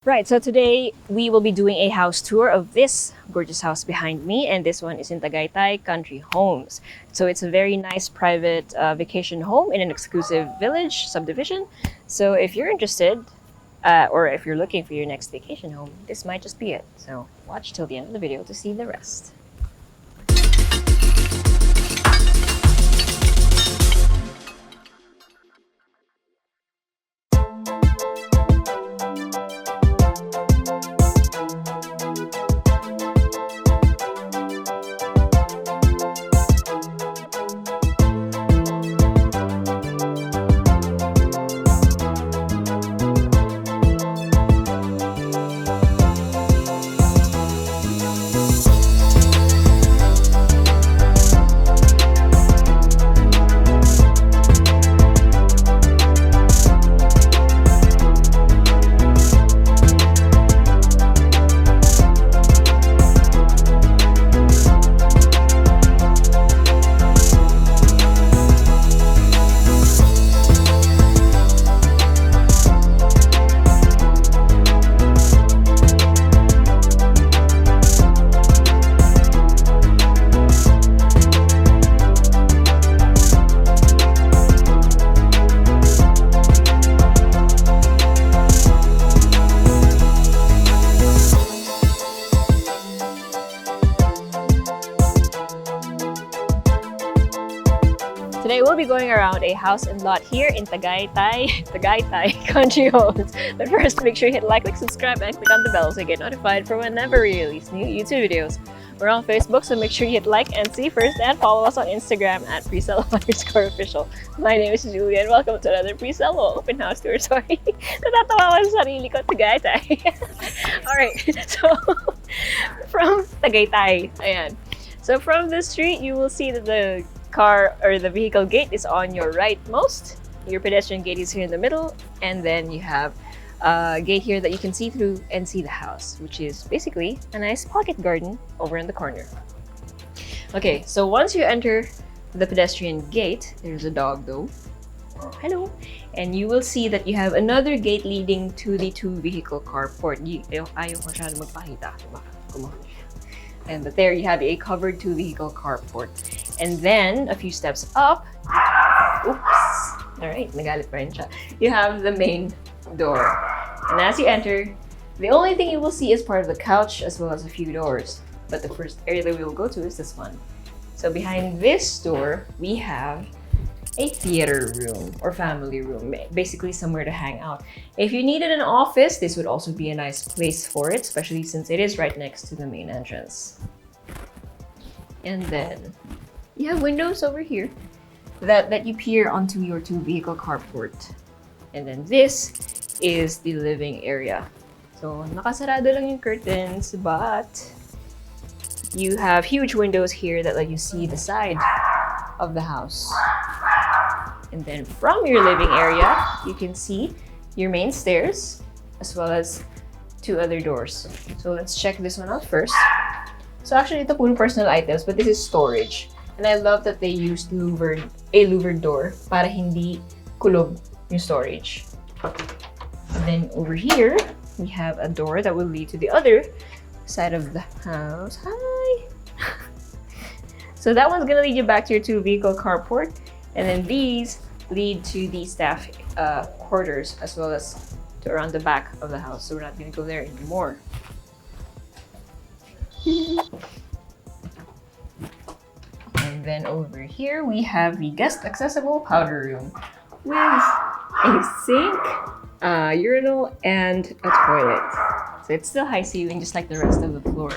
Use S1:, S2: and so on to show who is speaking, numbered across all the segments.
S1: Right, so today we will be doing a house tour of this gorgeous house behind me, and this one is in Tagaytay Country Homes. So it's a very nice private vacation home in an exclusive village subdivision. So if you're interested, or if you're looking for your next vacation home, this might just be it. So watch till the end of the video to see the rest. Today we'll be going around a house and lot here in Tagaytay Country Homes. But first, make sure you hit like, subscribe, and click on the bell so you get notified for whenever we release new YouTube videos. We're on Facebook, so make sure you hit like and see first, and follow us on Instagram at Presello_official. My name is Julia, and welcome to another Presello open house tour. Sorry, natatawa ko sa sarili ko, Tagaytay. Alright, so from Tagaytay, ayan. So from the street, you will see that the car or the vehicle gate is on your rightmost. Your pedestrian gate is here in the middle, and then you have a gate here that you can see through and see the house, which is basically a nice pocket garden over in the corner. Okay, so once you enter the pedestrian gate, there's a dog though. Hello. And you will see that you have another gate leading to the two-vehicle carport. Ayaw masyado magpakita. And but there you have a covered two-vehicle carport. And then, a few steps up, oops, alright, nagalit pa rin siya. You have the main door. And as you enter, the only thing you will see is part of the couch as well as a few doors. But the first area that we will go to is this one. So behind this door, we have a theater room or family room, basically somewhere to hang out. If you needed an office, this would also be a nice place for it, especially since it is right next to the main entrance. And then you have windows over here that you peer onto your two-vehicle carport. And then this is the living area. So nakasarado lang yung curtains, but you have huge windows here that let you see the side of the house. And then from your living area, you can see your main stairs as well as two other doors. So let's check this one out first. So actually, ito puro personal items, but this is storage. And I love that they used a louvered door para hindi kulob yung storage. And then over here, we have a door that will lead to the other side of the house. Hi! So that one's gonna lead you back to your two-vehicle carport. And then these lead to the staff quarters as well as to around the back of the house. So we're not gonna go there anymore. And then over here, we have the guest accessible powder room with a sink, urinal, and a toilet. So it's still high ceiling, just like the rest of the floor.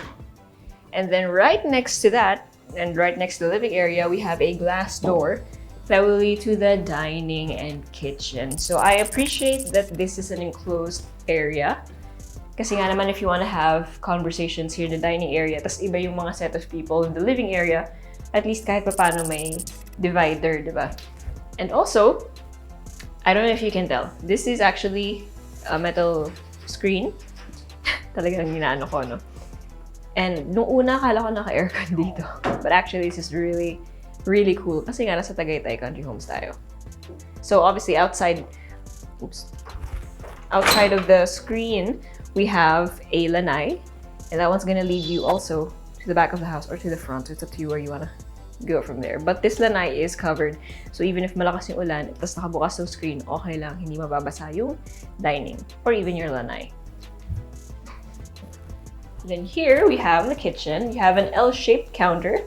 S1: And then right next to that, and right next to the living area, we have a glass door that will lead to the dining and kitchen. So I appreciate that this is an enclosed area. Kasi nga naman, if you want to have conversations here in the dining area, tas iba yung mga set of people in the living area, at least kahit paano may divider, diba? And also, I don't know if you can tell, this is actually a metal screen. Talagang ginaano ko, no? And nung una, akala ko naka-aircon dito. But actually, this is really, really cool. Kasi nga, nasa Tagaytay Country Homes tayo. So obviously, outside of the screen, we have a lanai, and that one's gonna lead you also to the back of the house or to the front. So it's up to you where you wanna go from there. But this lanai is covered, so even if malakas yung ulan, tapos nakabukas yung screen, okay lang, hindi mababasa yung dining or even your lanai. Then here we have the kitchen. You have an L-shaped counter,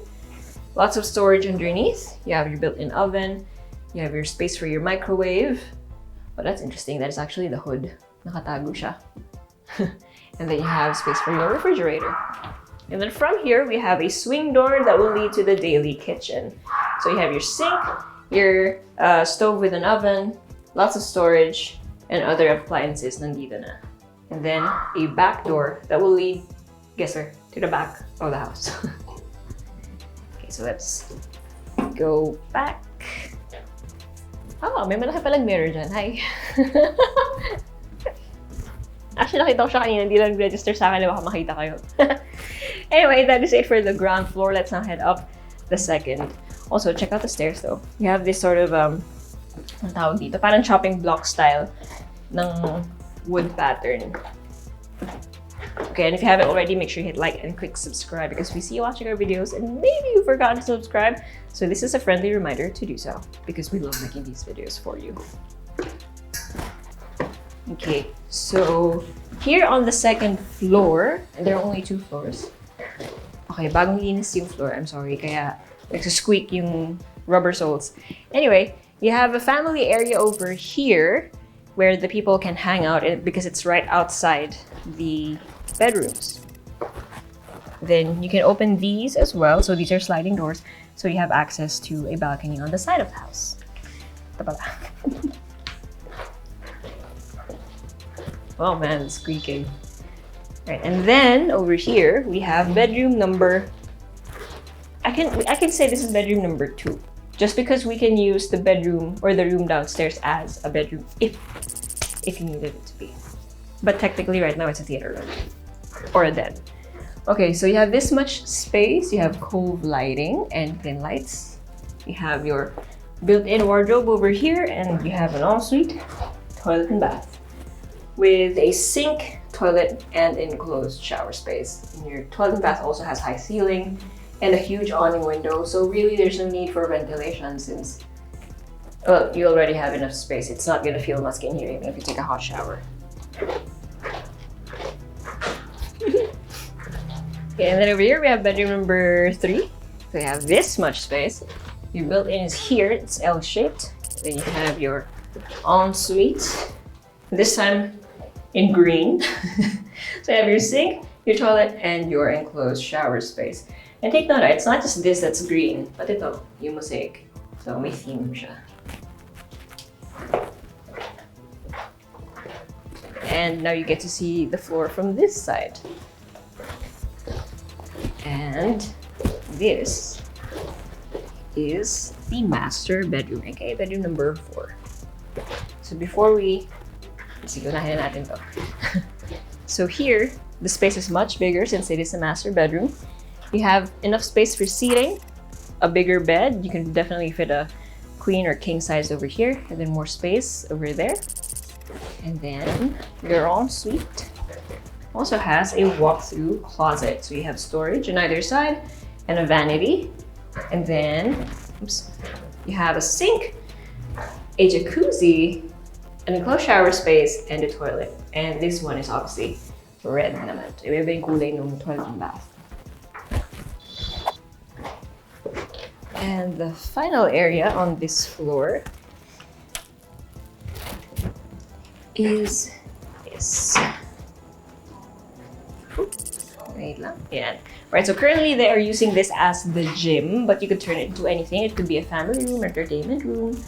S1: lots of storage underneath. You have your built-in oven. You have your space for your microwave. But that's interesting. That is actually the hood. Nakatago siya. And then you have space for your refrigerator. And then from here, we have a swing door that will lead to the daily kitchen. So you have your sink, your stove with an oven, lots of storage, and other appliances nandito na. And then a back door that will lead, guess where? To the back of the house. Okay, so let's go back. Oh, may malaki palang mirror dyan. Hi. Actually, nakita ko siya kanina. Hindi lang register sa akin na baka makita kayo. Anyway, that is it for the ground floor. Let's now head up the second. Also, check out the stairs though. You have this sort of, ang tawag dito, parang chopping block style ng wood pattern. Okay, and if you haven't already, make sure you hit like and click subscribe because we see you watching our videos and maybe you forgot to subscribe. So this is a friendly reminder to do so because we love making these videos for you. Okay, so here on the second floor, and there are only 2 floors. Okay, bagong linis yung floor, I'm sorry, kaya nagsasqueak yung rubber soles. Anyway, you have a family area over here where the people can hang out because it's right outside the bedrooms. Then you can open these as well. So these are sliding doors. So you have access to a balcony on the side of the house. Oh man, it's squeaking. Right, and then over here we have bedroom number. I can say this is bedroom number 2, just because we can use the bedroom or the room downstairs as a bedroom if you needed it to be. But technically, right now it's a theater room or a den. Okay, so you have this much space. You have cove lighting and thin lights. You have your built-in wardrobe over here, and you have an ensuite toilet and bath with a sink, toilet, and enclosed shower space. And your toilet and bath also has high ceiling and a huge awning window. So really, there's no need for ventilation since, well, you already have enough space. It's not gonna feel musky in here even if you take a hot shower. Okay, and then over here we have bedroom number 3. So you have this much space. Your built-in is here, it's L-shaped. Then you have your ensuite, this time in green. So you have your sink, your toilet, and your enclosed shower space. And take note, it's not just this that's green, but ito, yung mosaic. So may theme siya. And now you get to see the floor from this side. And this is the master bedroom, okay? Bedroom number 4. So before we, unahin natin to. So here, the space is much bigger since it is a master bedroom. You have enough space for seating, a bigger bed. You can definitely fit a queen or king size over here, and then more space over there. And then your ensuite also has a walk-through closet. So you have storage on either side and a vanity. And then, oops, you have a sink, a jacuzzi, an enclosed shower space, and a toilet. And this one is obviously red naman. Iba yung kulay ng toilet and bath. And the final area on this floor is this. Wait lang. Yeah. Right, so currently they are using this as the gym, but you could turn it into anything. It could be a family room, entertainment room.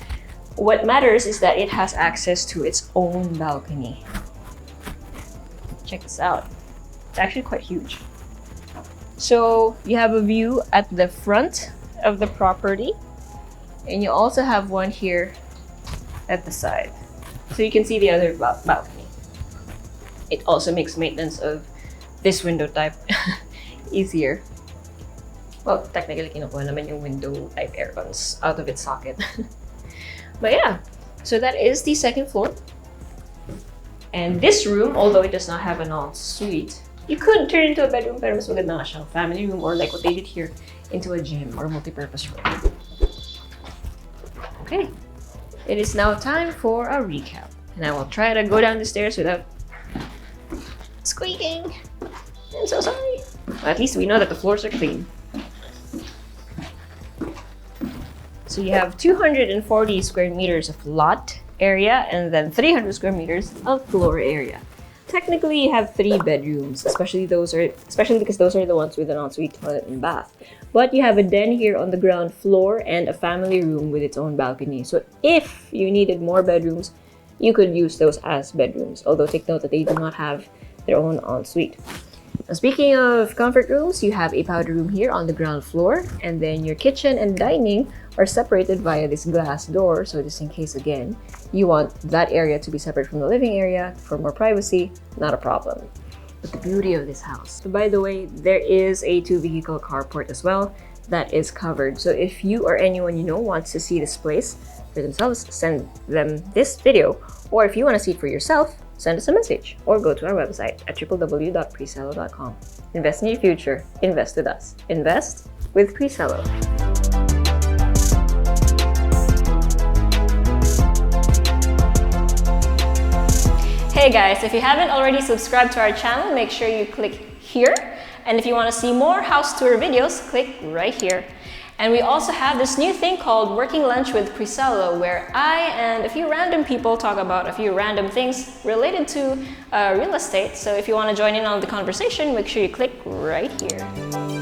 S1: What matters is that it has access to its own balcony. Check this out. It's actually quite huge. So you have a view at the front of the property, and you also have one here at the side. So you can see the other balcony. It also makes maintenance of this window type easier. Well, technically, kinukuha naman yung window type aircons out of its socket. But yeah, so that is the second floor. And this room, although it does not have an ensuite, you could turn it into a bedroom, pero mas maganda nga siyang family room, or like what they did here, into a gym or multi-purpose room. Okay, it is now time for a recap. And I will try to go down the stairs without squeaking. I'm so sorry. But at least we know that the floors are clean. So you have 240 square meters of lot area and then 300 square meters of floor area. Technically, you have 3 bedrooms, especially because those are the ones with an ensuite toilet and bath. But you have a den here on the ground floor and a family room with its own balcony. So if you needed more bedrooms, you could use those as bedrooms. Although take note that they do not have their own ensuite. Now, speaking of comfort rooms, you have a powder room here on the ground floor, and then your kitchen and dining are separated via this glass door. So just in case, again, you want that area to be separate from the living area for more privacy, not a problem. But the beauty of this house. So by the way, there is a 2-vehicle carport as well that is covered. So if you or anyone you know wants to see this place for themselves, send them this video. Or if you want to see it for yourself, send us a message or go to our website at www.presello.com. Invest in your future. Invest with us. Invest with Presello. Hey guys, if you haven't already subscribed to our channel, make sure you click here. And if you want to see more house tour videos, click right here. And we also have this new thing called Working Lunch with Presello, where I and a few random people talk about a few random things related to real estate. So if you want to join in on the conversation, make sure you click right here.